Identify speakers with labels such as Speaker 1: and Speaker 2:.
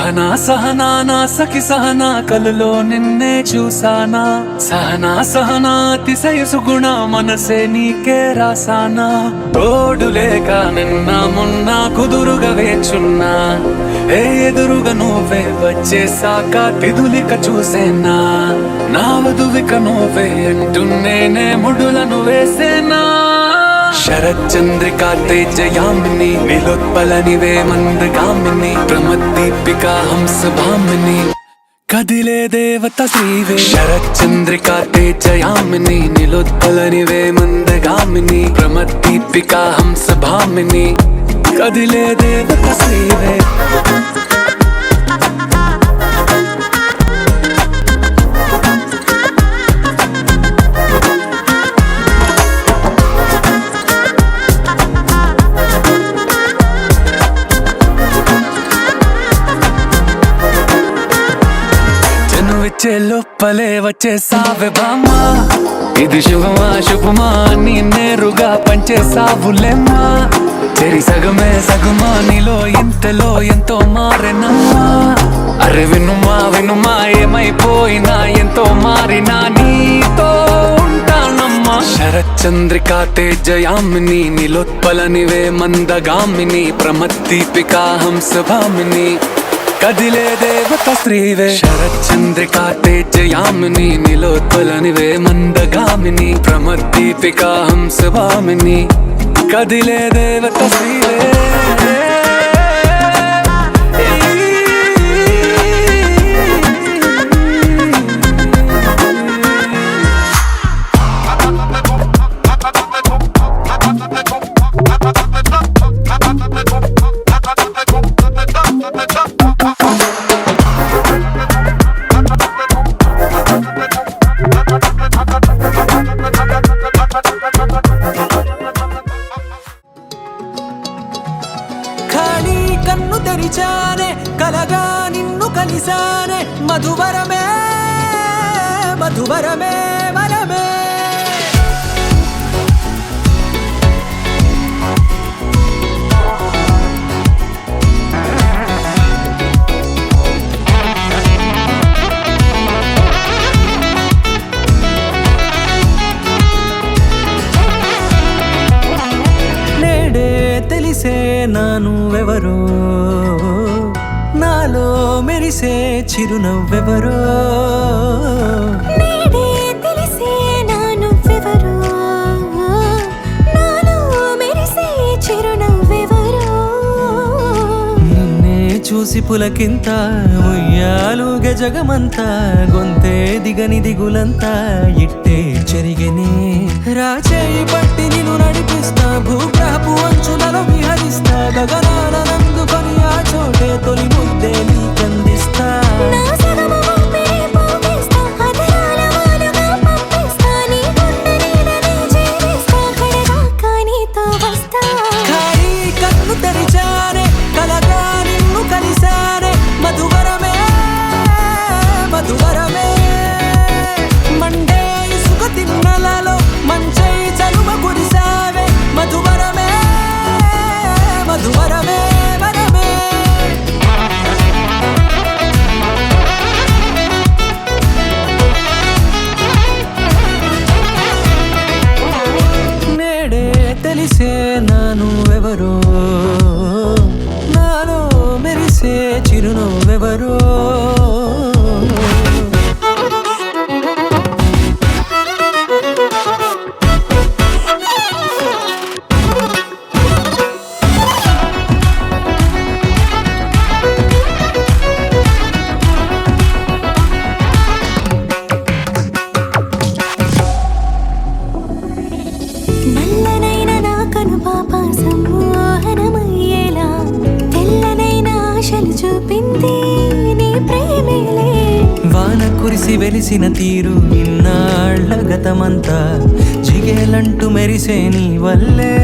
Speaker 1: సహనా సహనా నా సఖి సహనా కలలో నిన్నే చూసానా సహనా సహనా అతిశయ సుగుణ మనసే నీకే రాసానా తోడు లేక నిన్న మొన్న కుదురుగా వేచున్నా ఎదురుగా నువ్వే వచ్చేసాక తిదులిక చూసేనా నా వధువిక నువ్వే అంటున్నేనే ముడులను వేసేనా శరచంద్రికా తేజయామిని నిలోత్పలనివే మందగామిని ప్రమద్దీపికా హంసభామిని కదిలే దేవత శ్రీవే శరచంద్రికా తేజయామిని నిలోత్పలనివే మందగామిని ప్రమద్దీపికా హంసభామిని కదిలే దేవత శ్రీవే వచ్చే లోపలే వచ్చేసావే బామ్మా ఇది శుభమా శుభమా నీ నేరుగా పంచేసావులేమ్మా చెరి సగమే సగమా నీలో ఇంతలో ఎంతో మారెనమ్మా అరే వినుమా వినుమా ఏమైపోయినా ఎంతో మారినా నీతో ఉంటానమ్మా శరచంద్రికా తేజయామిని నిలోత్పలనివే మందగామిని ప్రమద్దీపికా హంసభామిని కదిలే దేవత శ్రీవే శరచంద్రికా తేజయామిని నిలోత్పలనివే మందగామిని ప్రమద్దీపికా హంసభామిని కదిలే దేవత శ్రీవే
Speaker 2: కన్ను తెరిచానే కలగా నిన్ను కలిసానే మధువరమే మధువరమే వరమే నేడే తెలిసే నానువెవరో నాలో మెరిసే చిరునవ్వెవరో
Speaker 3: నేడే తెలిసే నానువెవరో నాలో మెరిసే చిరునవ్వెవరో
Speaker 2: నిన్నే చూసి పులకింత ఉయ్యాలుగ జగమంతా గొంతే దిగని దిగులంతా ఇట్టే చెరిగనే రాచేయి పట్టి నిన్ను నడిపిస్తా భూగ్రహపు అంచులలో విహరిస్తా గగనాన నందుకొని ఆ చోటే తొలి ముద్దే నీకందిస్తా
Speaker 3: నా సగము ఊపిరి పోగేస్తా అధరాల వాలుగా పంపిస్తా నీ గుండె నీడనే చేరేస్తా కడదాకా నీతో వస్తా
Speaker 2: ఖాళీ కన్ను తెరిచానే కలగా నిన్ను కలిసానే మధువరమే మధువరమే మండే ఇసుక తిన్నలలో మంచై చలువ కురిసావే మధువరమే మధువరమే వరమే నేడే తెలిసే నానువెవరో నాలో మెరిసే చిరునవ్వెవరో
Speaker 3: నల్లనైన నా కనుపాప సమ్మోహనమయ్యేలా తెల్లనైన ఆశలు చూపింది నీ ప్రేమేలే
Speaker 2: వాన కురిసి వెలిసిన తీరు ఇన్నాళ్ల గతమంతా జిగేలంటూ మెరిసే నీ వల్లే